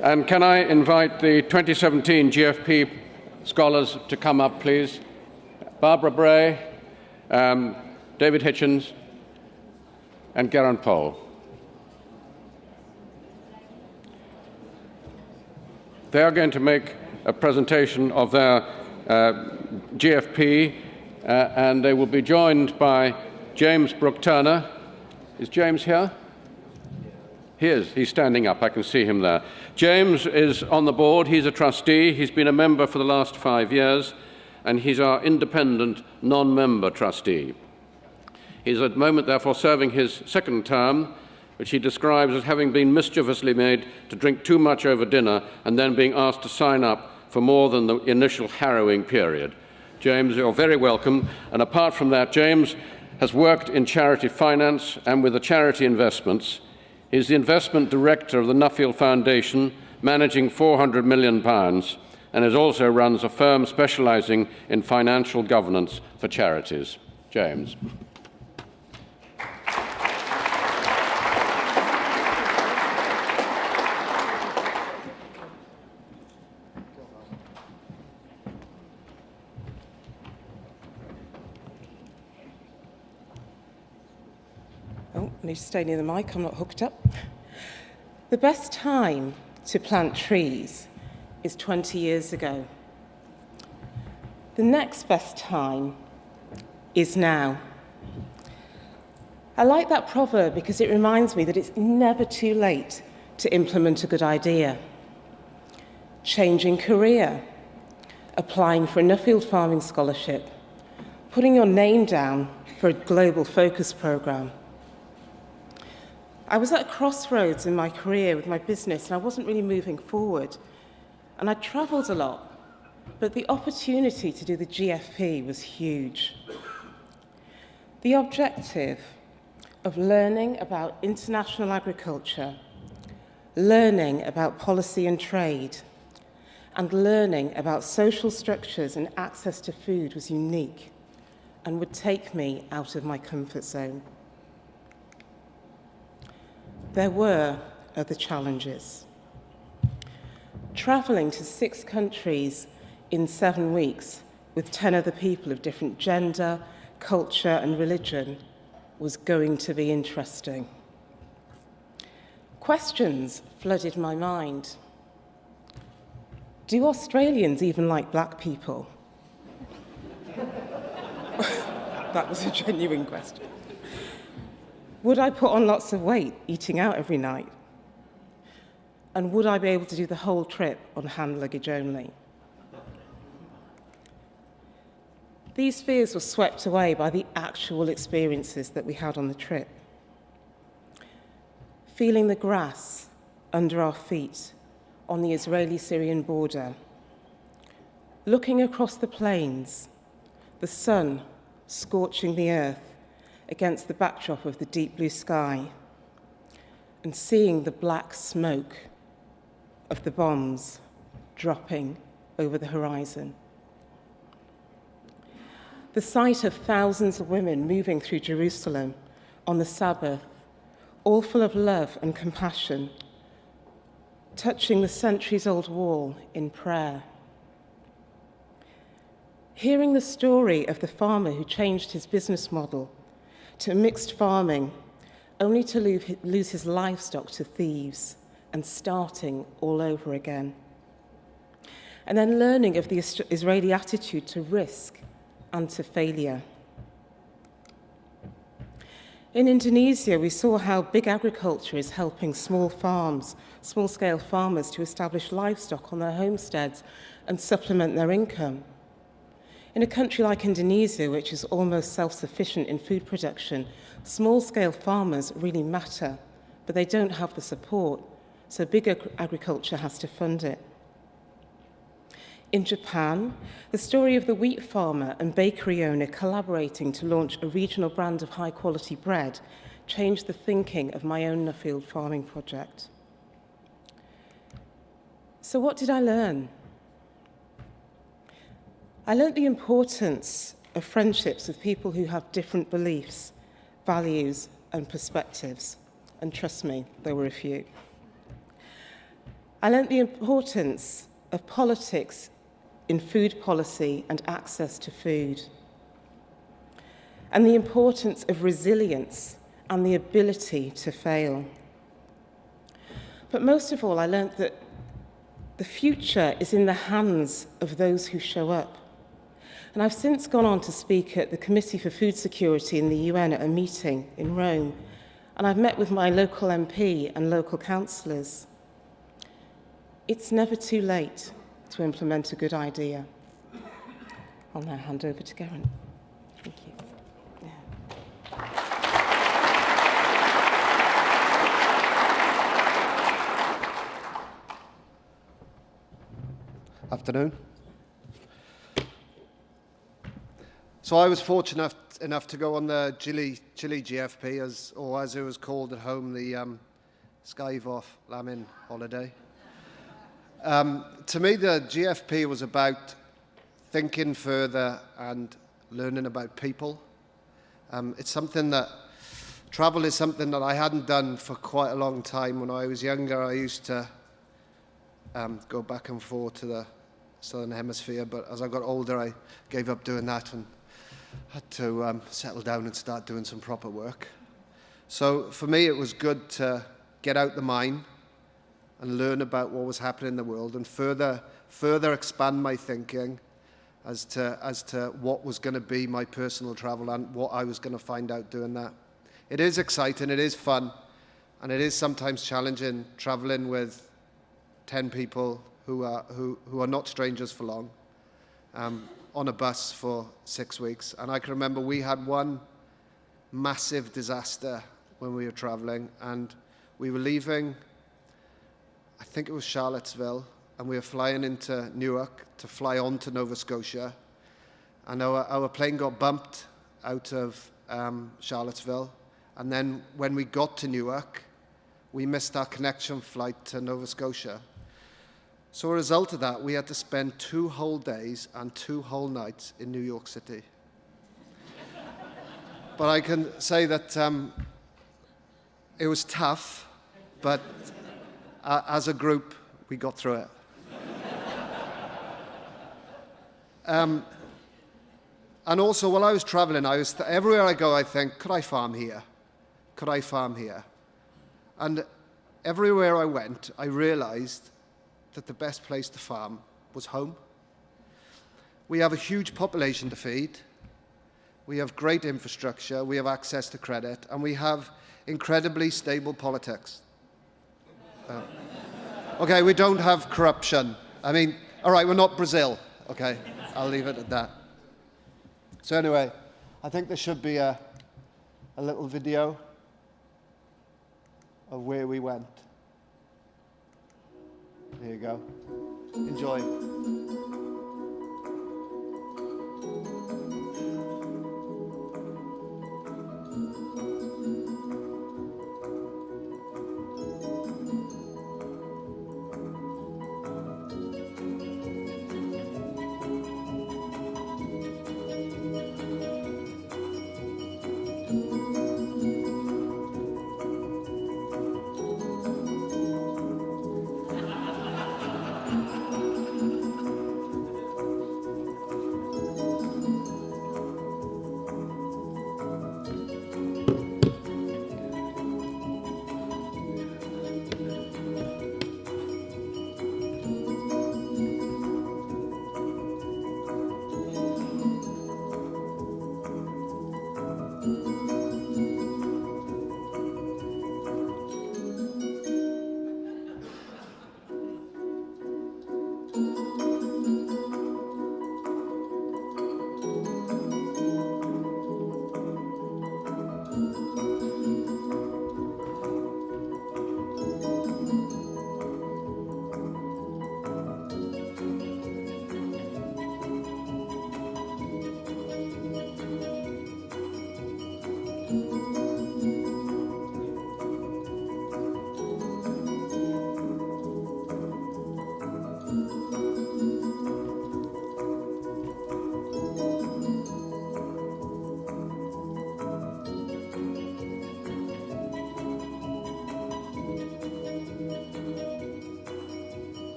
And can I invite the 2017 GFP scholars to come up, please? Bray, David Hichens, and Geraint Powell. They are going to make a presentation of their GFP, and they will be joined by James Brooke-Turner. Is James here? He is. He's standing up. I can see him there. James is on the board. He's a trustee. He's been a member for the last 5 years, and he's our independent, non-member trustee. He's at the moment, therefore, serving his second term, which he describes as having been mischievously made to drink too much over dinner and then being asked to sign up for more than the initial harrowing period. James, you're very welcome. And apart from that, James has worked in charity finance and with the charity investments. He's the investment director of the Nuffield Foundation, managing £400 million, and is also runs a firm specialising in financial governance for charities. James. I need to stay near the mic, I'm not hooked up. The best time to plant trees is 20 years ago. The next best time is now. I like that proverb because it reminds me that it's never too late to implement a good idea. Changing career, applying for a Nuffield Farming Scholarship, putting your name down for a global focus programme. I was at a crossroads in my career with my business and I wasn't really moving forward. And I travelled a lot, but the opportunity to do the GFP was huge. The objective of learning about international agriculture, learning about policy and trade, and learning about social structures and access to food was unique and would take me out of my comfort zone. There were other challenges. Travelling to 6 countries in 7 weeks with 10 other people of different gender, culture and religion was going to be interesting. Questions flooded my mind. Do Australians even like black people? That was a genuine question. Would I put on lots of weight eating out every night? And would I be able to do the whole trip on hand luggage only? These fears were swept away by the actual experiences that we had on the trip. Feeling the grass under our feet on the Israeli-Syrian border, looking across the plains, the sun scorching the earth against the backdrop of the deep blue sky, and seeing the black smoke of the bombs dropping over the horizon. The sight of thousands of women moving through Jerusalem on the Sabbath, all full of love and compassion, touching the centuries-old wall in prayer. Hearing the story of the farmer who changed his business model to mixed farming, only to lose his livestock to thieves and starting all over again. And then learning of the Israeli attitude to risk and to failure. In Indonesia, we saw how big agriculture is helping small-scale farmers to establish livestock on their homesteads and supplement their income. In a country like Indonesia, which is almost self-sufficient in food production, small-scale farmers really matter, but they don't have the support, so bigger agriculture has to fund it. In Japan, the story of the wheat farmer and bakery owner collaborating to launch a regional brand of high-quality bread changed the thinking of my own Nuffield farming project. So what did I learn? I learnt the importance of friendships with people who have different beliefs, values, and perspectives. And trust me, there were a few. I learnt the importance of politics in food policy and access to food, and the importance of resilience and the ability to fail. But most of all, I learnt that the future is in the hands of those who show up. And I've since gone on to speak at the Committee for Food Security in the UN at a meeting in Rome, and I've met with my local MP and local councillors. It's never too late to implement a good idea. I'll now hand over to Geraint. Thank you. Afternoon. So I was fortunate enough to go on the Chile GFP, as it was called at home, the Skyvoff Lambing holiday. To me, the GFP was about thinking further and learning about people. Travel is something that I hadn't done for quite a long time. When I was younger, I used to go back and forth to the Southern Hemisphere, but as I got older, I gave up doing that and had to settle down and start doing some proper work. So for me, it was good to get out the mine and learn about what was happening in the world and further expand my thinking as to what was going to be my personal travel and what I was going to find out doing that. It is exciting, it is fun, and it is sometimes challenging traveling with 10 people who are not strangers for long, on a bus for 6 weeks. And I can remember we had one massive disaster when we were traveling, and we were leaving, I think it was Charlottesville, and we were flying into Newark to fly on to Nova Scotia. And our plane got bumped out of Charlottesville. And then when we got to Newark, we missed our connection flight to Nova Scotia. So as a result of that, we had to spend 2 whole days and 2 whole nights in New York City. But I can say that it was tough, but as a group, we got through it. And also, while I was traveling, everywhere I go, I think, could I farm here? Could I farm here? And everywhere I went, I realized that the best place to farm was home. We have a huge population to feed. We have great infrastructure. We have access to credit. And we have incredibly stable politics. Okay, we don't have corruption. I mean, all right, we're not Brazil. Okay, I'll leave it at that. So anyway, I think there should be a little video of where we went. There you go. Enjoy.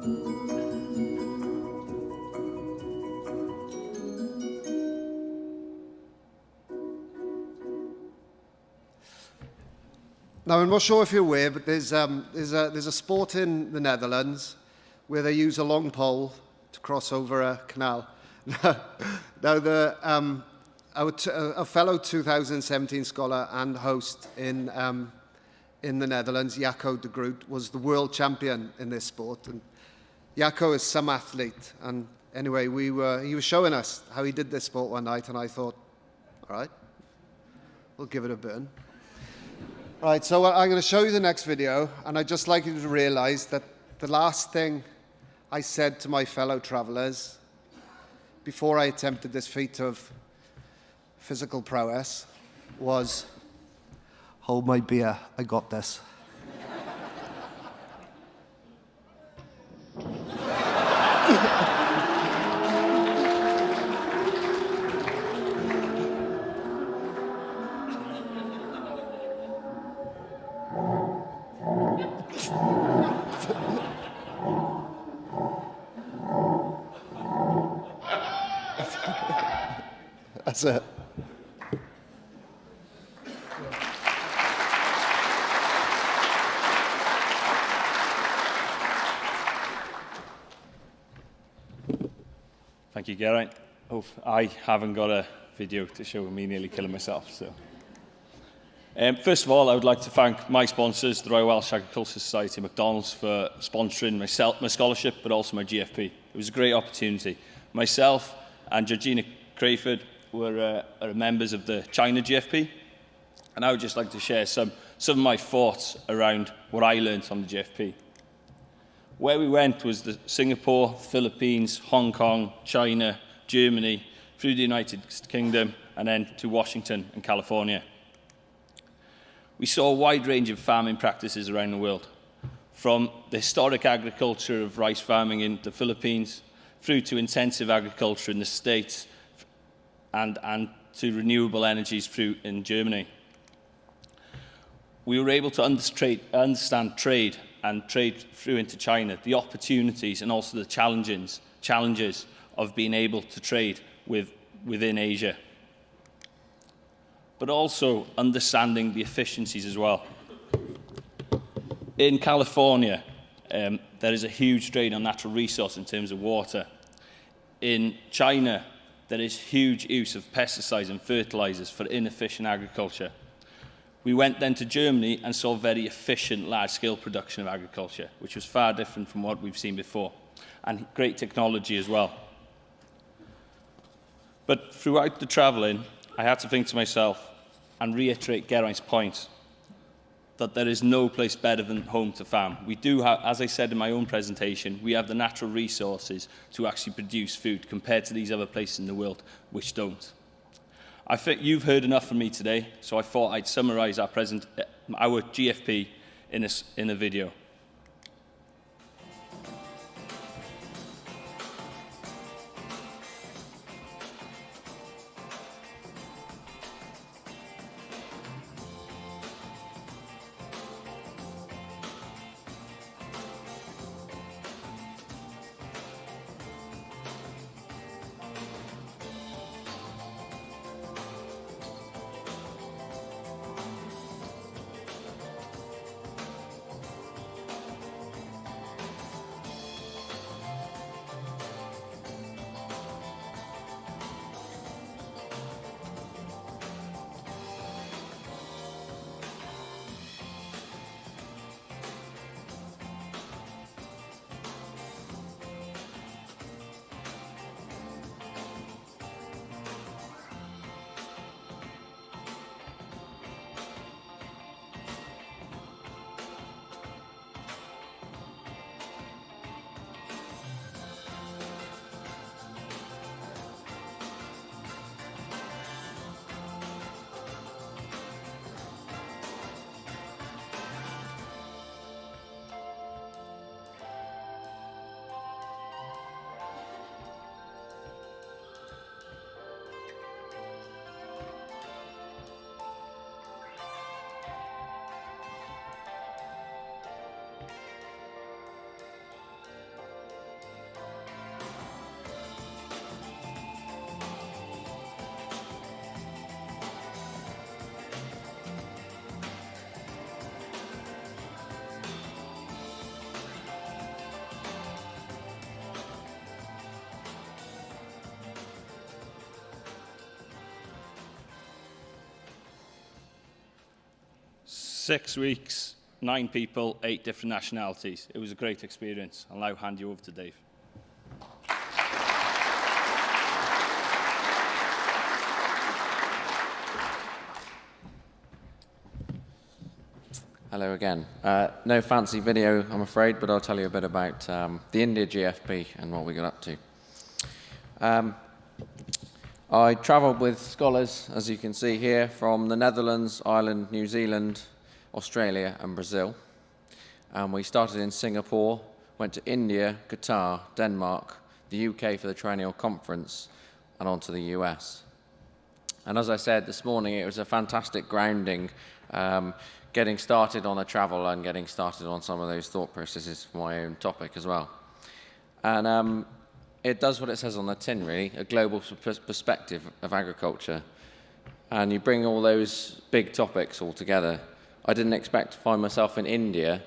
Now, I'm not sure if you're aware, but there's a sport in the Netherlands where they use a long pole to cross over a canal. Now, a fellow 2017 scholar and host in the Netherlands, Jacco de Groot, was the world champion in this sport. And Jacco is some athlete. And anyway, he was showing us how he did this sport one night, and I thought, all right, we'll give it a burn. Right, so I'm going to show you the next video, and I'd just like you to realize that the last thing I said to my fellow travelers before I attempted this feat of physical prowess was, hold my beer, I got this. That's it. Thank you, Geraint. Oh, I haven't got a video to show me nearly killing myself. So, first of all, I would like to thank my sponsors, the Royal Welsh Agricultural Society, McDonald's, for sponsoring my scholarship, but also my GFP. It was a great opportunity. Myself and Georgina Crayford were members of the China GFP, and I would just like to share some of my thoughts around what I learned on the GFP. Where we went was Singapore, Philippines, Hong Kong, China, Germany, through the United Kingdom, and then to Washington and California. We saw a wide range of farming practices around the world, from the historic agriculture of rice farming in the Philippines, through to intensive agriculture in the States, and to renewable energies through in Germany. We were able to understand trade and trade through into China, the opportunities and also the challenges of being able to trade within Asia. But also understanding the efficiencies as well. In California, there is a huge drain on natural resource in terms of water. In China, there is huge use of pesticides and fertilizers for inefficient agriculture. We went then to Germany and saw very efficient large-scale production of agriculture, which was far different from what we've seen before, and great technology as well. But throughout the travelling, I had to think to myself and reiterate Geraint's point that there is no place better than home to farm. We do have, as I said in my own presentation, we have the natural resources to actually produce food compared to these other places in the world which don't. I think you've heard enough from me today, so I thought I'd summarise our GFP in a video. 6 weeks, 9 people, 8 different nationalities. It was a great experience. I'll now hand you over to Dave. Hello again. No fancy video, I'm afraid, but I'll tell you a bit about the India GFP and what we got up to. I travelled with scholars, as you can see here, from the Netherlands, Ireland, New Zealand, Australia and Brazil. We started in Singapore, went to India, Qatar, Denmark, the UK for the triennial conference, and on to the US. And as I said this morning, it was a fantastic grounding, getting started on the travel and getting started on some of those thought processes for my own topic as well. And it does what it says on the tin, really, a global perspective of agriculture. And you bring all those big topics all together. I didn't expect to find myself in India,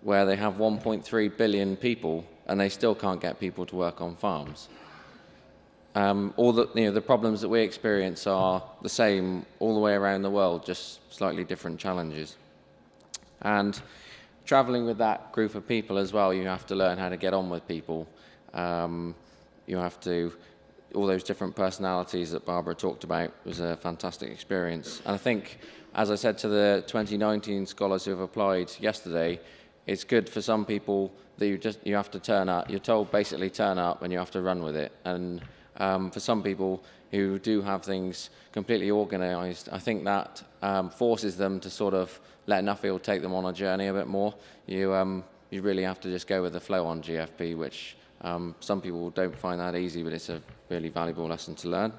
where they have 1.3 billion people, and they still can't get people to work on farms. All the problems that we experience are the same all the way around the world, just slightly different challenges. And traveling with that group of people as well, you have to learn how to get on with people. You have to, all those different personalities that Barbara talked about was a fantastic experience. And I think, as I said to the 2019 scholars who have applied yesterday, it's good for some people that you have to turn up. You're told basically turn up and you have to run with it. And for some people who do have things completely organised, I think that forces them to sort of let Nuffield take them on a journey a bit more. You really have to just go with the flow on GFP, which some people don't find that easy, but it's a really valuable lesson to learn.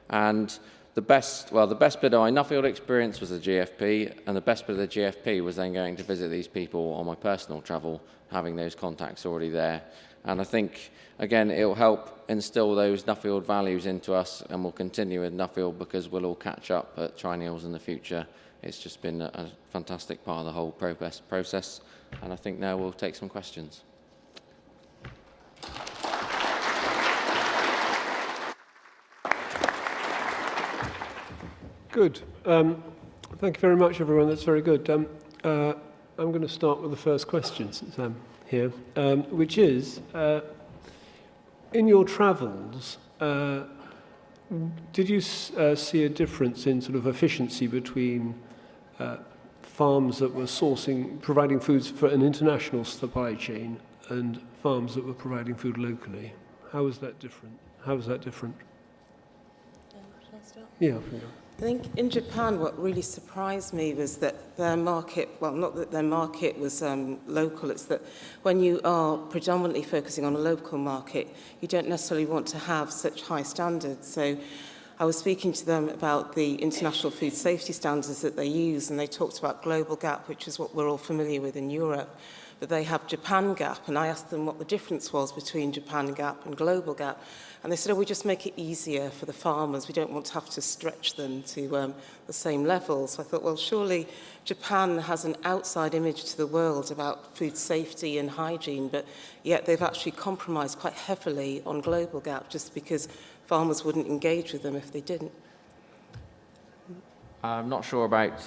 And the best bit of my Nuffield experience was the GFP, and the best bit of the GFP was then going to visit these people on my personal travel, having those contacts already there. And I think, again, it will help instill those Nuffield values into us, and we'll continue with Nuffield because we'll all catch up at triennials in the future. It's just been a fantastic part of the whole process, and I think now we'll take some questions. Good. Thank you very much, everyone. That's very good. I'm going to start with the first question since I'm here, which is, in your travels, did you see a difference in sort of efficiency between farms that were providing foods for an international supply chain and farms that were providing food locally? How was that different? Yeah. I think in Japan, what really surprised me was that their market, well, not that their market was local, it's that when you are predominantly focusing on a local market, you don't necessarily want to have such high standards. So I was speaking to them about the international food safety standards that they use, and they talked about Global GAP, which is what we're all familiar with in Europe. But they have Japan GAP, and I asked them what the difference was between Japan GAP and Global GAP. And they said, we just make it easier for the farmers. We don't want to have to stretch them to the same level. So I thought, well, surely Japan has an outside image to the world about food safety and hygiene, but yet they've actually compromised quite heavily on Global GAP just because farmers wouldn't engage with them if they didn't. I'm not sure about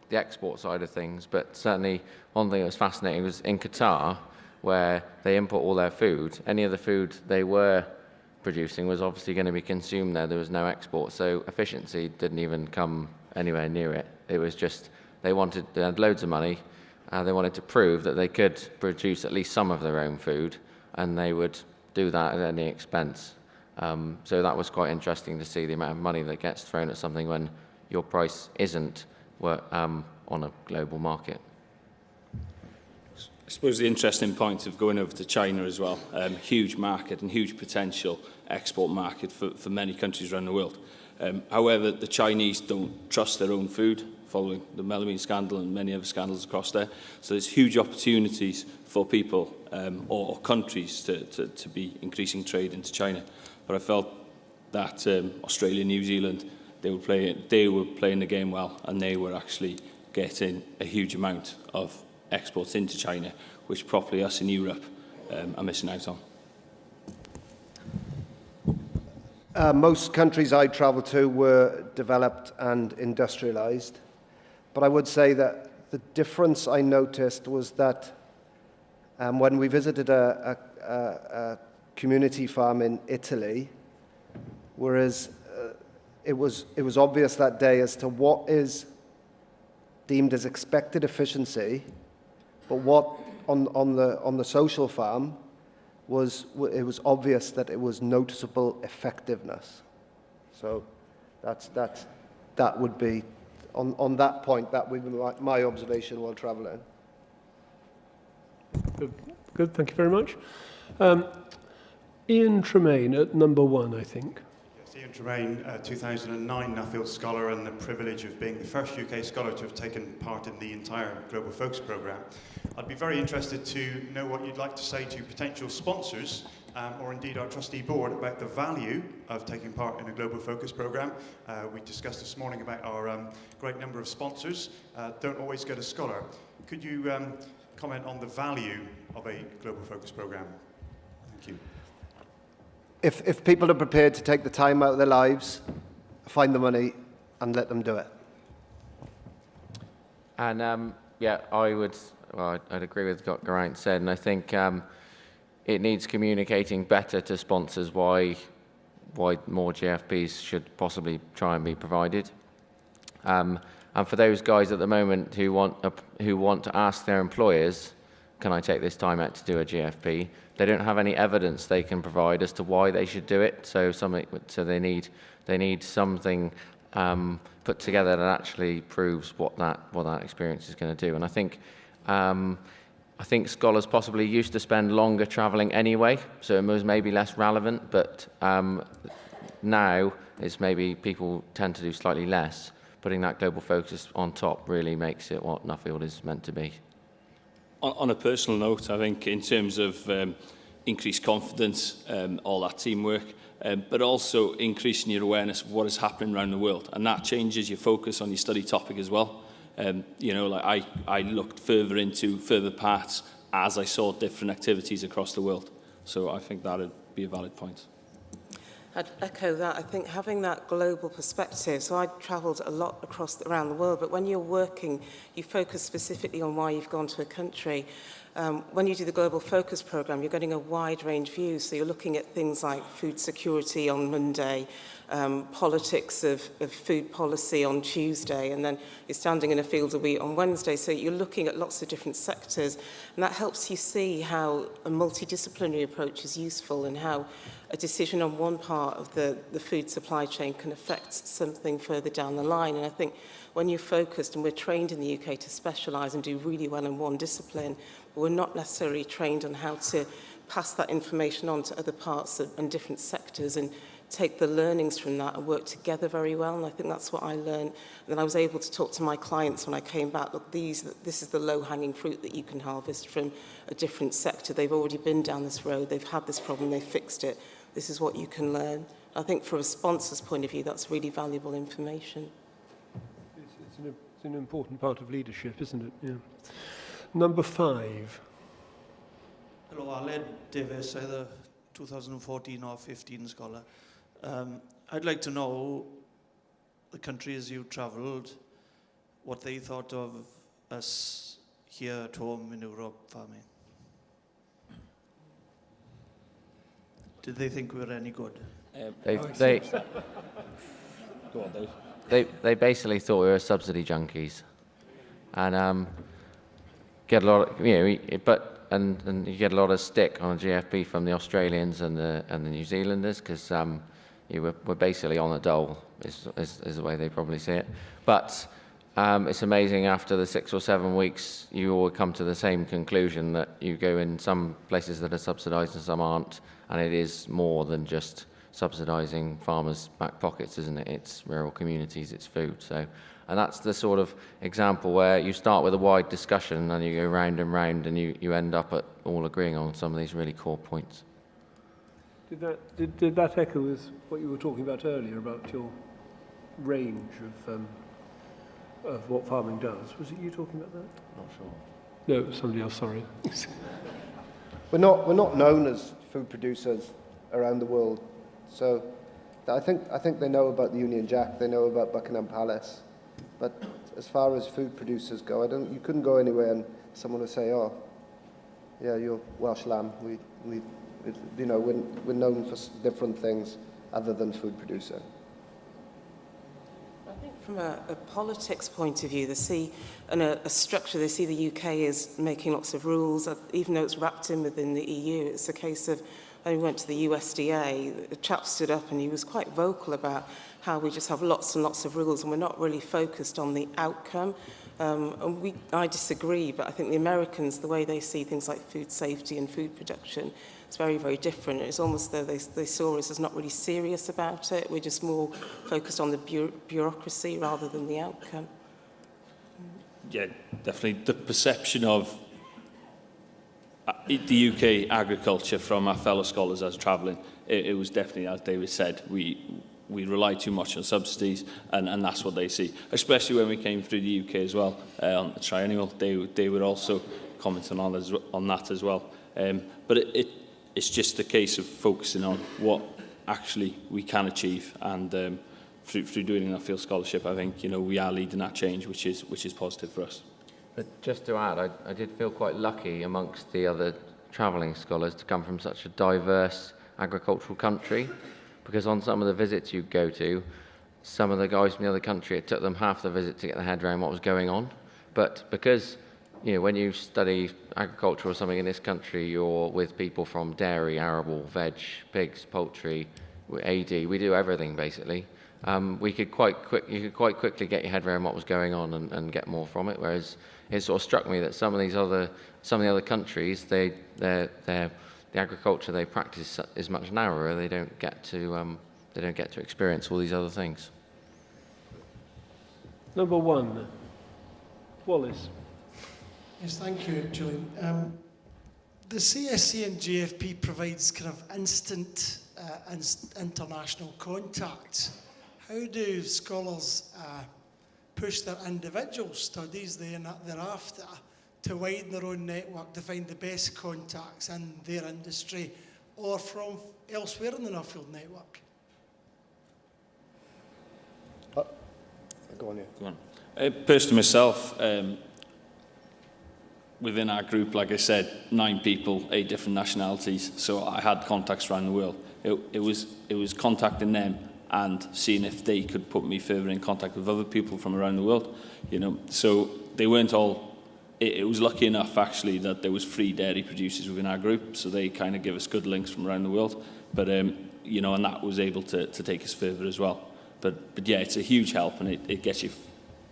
the export side of things, but certainly one thing that was fascinating was in Qatar, where they import all their food. Any of the food they were producing was obviously going to be consumed there. There was no export, so efficiency didn't even come anywhere near it. It was just they had loads of money. They wanted to prove that they could produce at least some of their own food, and they would do that at any expense. So that was quite interesting to see the amount of money that gets thrown at something when your price isn't on a global market. I suppose the interesting point of going over to China as well, huge market and huge potential export market for many countries around the world. However, the Chinese don't trust their own food following the melamine scandal and many other scandals across there. So there's huge opportunities for people or countries to be increasing trade into China. But I felt that Australia and New Zealand, they were playing the game well, and they were actually getting a huge amount of exports into China, which probably us in Europe are missing out on. Most countries I travelled to were developed and industrialised. But I would say that the difference I noticed was that when we visited a community farm in Italy, whereas it was obvious that day as to what is deemed as expected efficiency, but what on the social farm it was obvious that it was noticeable effectiveness. So that would be on that point, that would be my observation while travelling. Good, thank you very much. Ian Tremaine at number 1, I think. Yes, Ian Tremaine, 2009 Nuffield Scholar, and the privilege of being the first UK scholar to have taken part in the entire Global Focus programme. I'd be very interested to know what you'd like to say to potential sponsors, or indeed our trustee board, about the value of taking part in a Global Focus programme. We discussed this morning about our great number of sponsors don't always get a scholar. Could you comment on the value of a Global Focus programme? Thank you. If people are prepared to take the time out of their lives, find the money, and let them do it. And yeah, I'd agree with what Geraint said, and I think it needs communicating better to sponsors why more GFPs should possibly try and be provided. And for those guys at the moment who want to ask their employers, can I take this time out to do a GFP? They don't have any evidence they can provide as to why they should do it. So they need something put together that actually proves what that experience is going to do. And I think scholars possibly used to spend longer travelling anyway, so it was maybe less relevant. But now it's maybe people tend to do slightly less. Putting that global focus on top really makes it what Nuffield is meant to be. On a personal note, I think in terms of increased confidence, all that teamwork, but also increasing your awareness of what is happening around the world, and that changes your focus on your study topic as well. You know, like I looked further into further parts as I saw different activities across the world. So I think that would be a valid point. I'd echo that. I think having that global perspective, so I travelled a lot around the world, but when you're working, you focus specifically on why you've gone to a country. When you do the Global Focus programme, you're getting a wide range view, so you're looking at things like food security on Monday, politics of food policy on Tuesday, and then you're standing in a field of wheat on Wednesday, so you're looking at lots of different sectors, and that helps you see how a multidisciplinary approach is useful and how a decision on one part of the food supply chain can affect something further down the line. And I think when you're focused, and we're trained in the UK to specialise and do really well in one discipline, but we're not necessarily trained on how to pass that information on to other parts and different sectors and take the learnings from that and work together very well. And I think that's what I learned. And then I was able to talk to my clients when I came back, look, this is the low-hanging fruit that you can harvest from a different sector. They've already been down this road. They've had this problem. They've fixed it. This is what you can learn. I think from a sponsor's point of view, that's really valuable information. It's an important part of leadership, isn't it? Yeah. Number 5. Hello, Aled Davis, either 2014 or 15 scholar. I'd like to know the countries you travelled, what they thought of us here at home in Europe farming. Did they think we were any good? They basically thought we were subsidy junkies, and get a lot of, and you get a lot of stick on a GFP from the Australians and the New Zealanders because we're basically on a dole is the way they probably see it. But it's amazing, after the 6 or 7 weeks you all come to the same conclusion, that you go in some places that are subsidised and some aren't, and it is more than just subsidising farmers' back pockets, isn't it? It's rural communities, it's food. So, and that's the sort of example where you start with a wide discussion and you go round and round and you end up at all agreeing on some of these really core points. Did that echo with what you were talking about earlier about your range of what farming does? Was it you talking about that? Not sure. No, it was somebody else, sorry. We're not known as food producers around the world. So I think they know about the Union Jack, they know about Buckingham Palace, but as far as food producers go, you couldn't go anywhere and someone would say, "Oh, yeah, you're Welsh lamb. You know, we're known for different things other than food producer." I think from a politics point of view, they see, and a structure, they see the UK as making lots of rules, even though it's wrapped in within the EU. It's a case of, I went to the USDA, the chap stood up and he was quite vocal about how we just have lots and lots of rules and we're not really focused on the outcome. I disagree, but I think the Americans, the way they see things like food safety and food production, it's very, very different. It's almost though they saw us as not really serious about it. We're just more focused on the bureaucracy rather than the outcome. Yeah, definitely. The perception of the UK agriculture from our fellow scholars as travelling, it was definitely, as David said, we rely too much on subsidies, and that's what they see. Especially when we came through the UK as well, on the triennial, they were also commenting on that as well. But it's just a case of focusing on what actually we can achieve, and through doing an Nuffield Scholarship, I think, you know, we are leading that change, which is positive for us. But just to add, I did feel quite lucky amongst the other travelling scholars to come from such a diverse agricultural country, because on some of the visits you go to, some of the guys from the other country, it took them half the visit to get their head around what was going on. But because, you know, when you study agriculture or something in this country, you're with people from dairy, arable, veg, pigs, poultry, AD, we do everything basically. You could quite quickly get your head around what was going on and get more from it. Whereas it sort of struck me that some of the other countries, the agriculture they practice is much narrower. They don't get to experience all these other things. Number one, Wallace. Yes, thank you, Julian. The CSC and GFP provides kind of instant international contacts. How do scholars push their individual studies thereafter to widen their own network, to find the best contacts in their industry or from elsewhere in the Nuffield network? Go on, yeah. Go on. Personally myself, within our group, like I said, 9 people, 8 different nationalities, so I had contacts around the world. It was contacting them and seeing if they could put me further in contact with other people from around the world, you know. So they weren't all. It was lucky enough actually that there was 3 dairy producers within our group, so they kind of give us good links from around the world. But you know, and that was able to take us further as well. But yeah, it's a huge help, and it gets your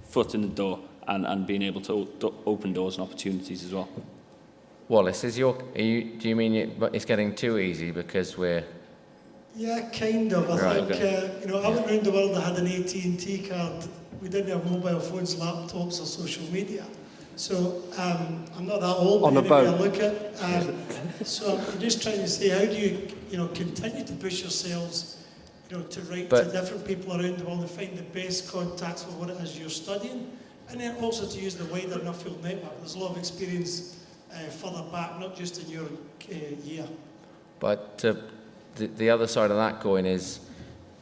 foot in the door and being able to open doors and opportunities as well. Wallace, do you mean it's getting too easy because we're... Yeah, kind of. I think, you know, I went around the world, I had an AT&T card. We didn't have mobile phones, laptops or social media. So I'm not that old, on a boat. I look at. So I'm just trying to say, how do you continue to push yourselves, to write to different people around the world and find the best contacts for what it is you're studying, and then also to use the wider Nuffield network. There's a lot of experience further back, not just in your year. But the other side of that coin is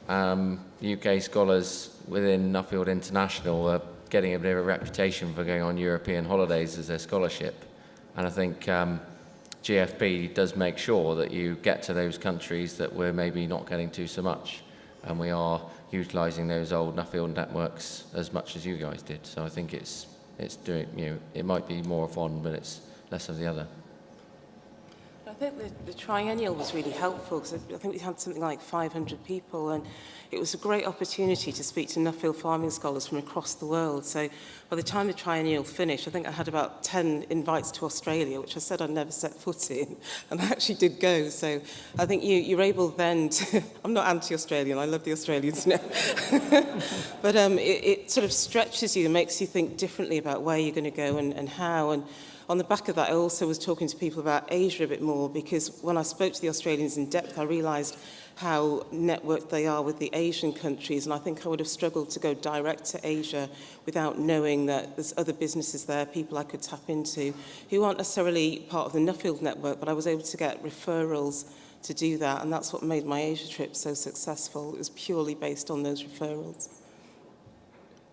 UK scholars within Nuffield International are getting a bit of a reputation for going on European holidays as their scholarship. And I think GFP does make sure that you get to those countries that we're maybe not getting to so much. And we are utilising those old Nuffield networks as much as you guys did. So I think it's doing, it might be more of one, but it's less of the other. I think the triennial was really helpful because I think we had something like 500 people, and it was a great opportunity to speak to Nuffield farming scholars from across the world. So by the time the triennial finished, I think I had about 10 invites to Australia, which I said I'd never set foot in, and I actually did go. So I think you're able then to... I'm not anti-Australian, I love the Australians now. But it sort of stretches you and makes you think differently about where you're going to go and how. And on the back of that, I also was talking to people about Asia a bit more, because when I spoke to the Australians in depth, I realised how networked they are with the Asian countries, and I think I would have struggled to go direct to Asia without knowing that there's other businesses there, people I could tap into, who aren't necessarily part of the Nuffield network, but I was able to get referrals to do that, and that's what made my Asia trip so successful. It was purely based on those referrals.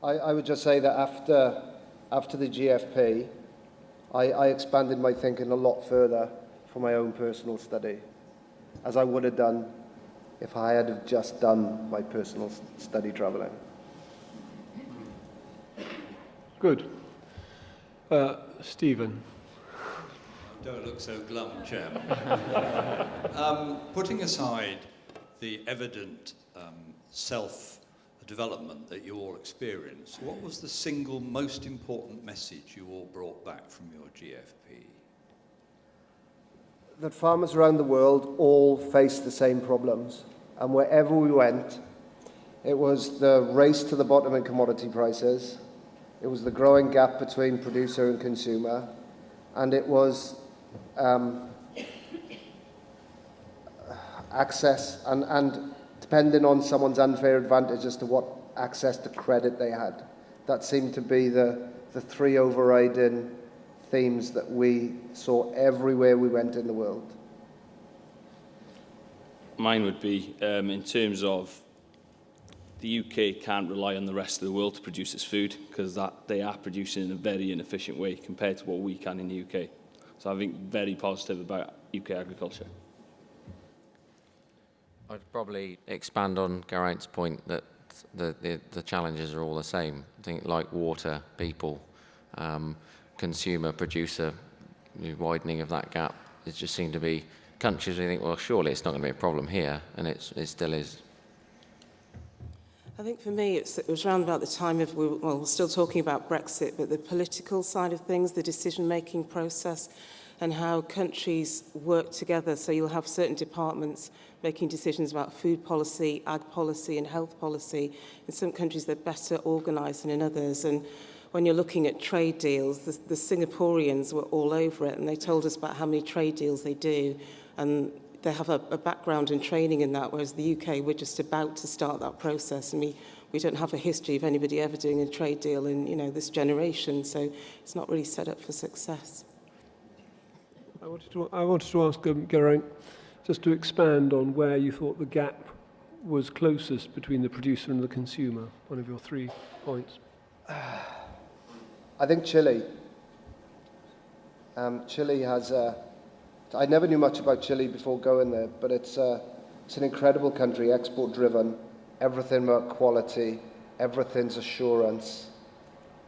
I would just say that after the GFP, I expanded my thinking a lot further for my own personal study, as I would have done if I had have just done my personal study travelling. Good. Stephen. Don't look so glum, Chairman. Putting aside the evident self-development that you all experienced, what was the single most important message you all brought back from your GFP? That farmers around the world all face the same problems. And wherever we went, it was the race to the bottom in commodity prices, it was the growing gap between producer and consumer, and it was access and depending on someone's unfair advantage as to what access to credit they had. That seemed to be the three overriding themes that we saw everywhere we went in the world. Mine would be in terms of the UK can't rely on the rest of the world to produce its food because they are producing in a very inefficient way compared to what we can in the UK. So I think very positive about UK agriculture. I'd probably expand on Geraint's point that the challenges are all the same. I think like water, people, consumer, producer, widening of that gap. It just seemed to be countries we think, well, surely it's not going to be a problem here, and it still is. I think for me, it was around about the time of, we're still talking about Brexit, but the political side of things, the decision-making process, and how countries work together. So you'll have certain departments making decisions about food policy, ag policy, and health policy. In some countries, they're better organised than in others. And when you're looking at trade deals, the Singaporeans were all over it, and they told us about how many trade deals they do. And they have a background and training in that, whereas the UK, we're just about to start that process, and we don't have a history of anybody ever doing a trade deal in this generation, so it's not really set up for success. I wanted to ask Geraint just to expand on where you thought the gap was closest between the producer and the consumer, one of your 3 points. I think Chile. Chile has I never knew much about Chile before going there, but it's an incredible country, export-driven, everything about quality, everything's assurance,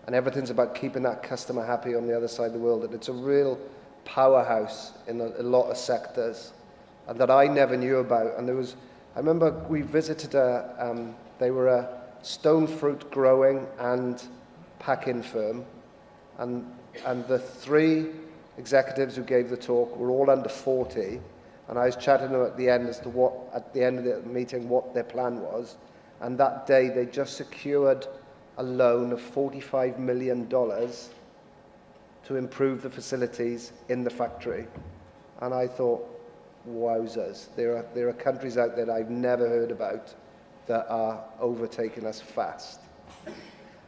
and everything's about keeping that customer happy on the other side of the world. And it's a real powerhouse in a lot of sectors, and that I never knew about. And I remember we visited they were a stone fruit growing and packing firm, and the 3 executives who gave the talk were all under 40, and I was chatting to them at the end as to at the end of the meeting, what their plan was. And that day, they just secured a loan of $45 million to improve the facilities in the factory. And I thought, wowzers, there are countries out there that I've never heard about that are overtaking us fast.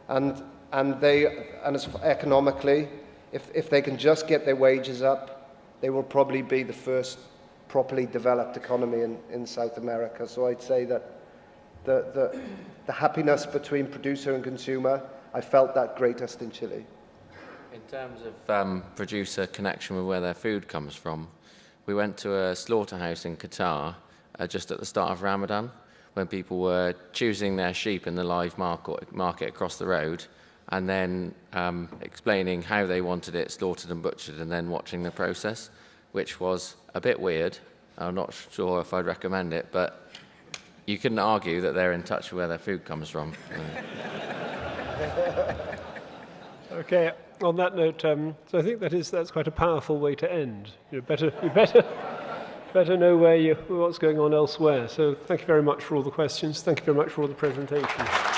And as economically, if they can just get their wages up, they will probably be the first properly developed economy in South America. So I'd say that the happiness between producer and consumer, I felt that greatest in Chile. In terms of producer connection with where their food comes from, we went to a slaughterhouse in Qatar just at the start of Ramadan, when people were choosing their sheep in the live market across the road, and then explaining how they wanted it slaughtered and butchered, and then watching the process, which was a bit weird. I'm not sure if I'd recommend it, but you couldn't argue that they're in touch with where their food comes from. Okay, on that note, so I think that's quite a powerful way to end. You better know what's going on elsewhere. So thank you very much for all the questions. Thank you very much for all the presentations.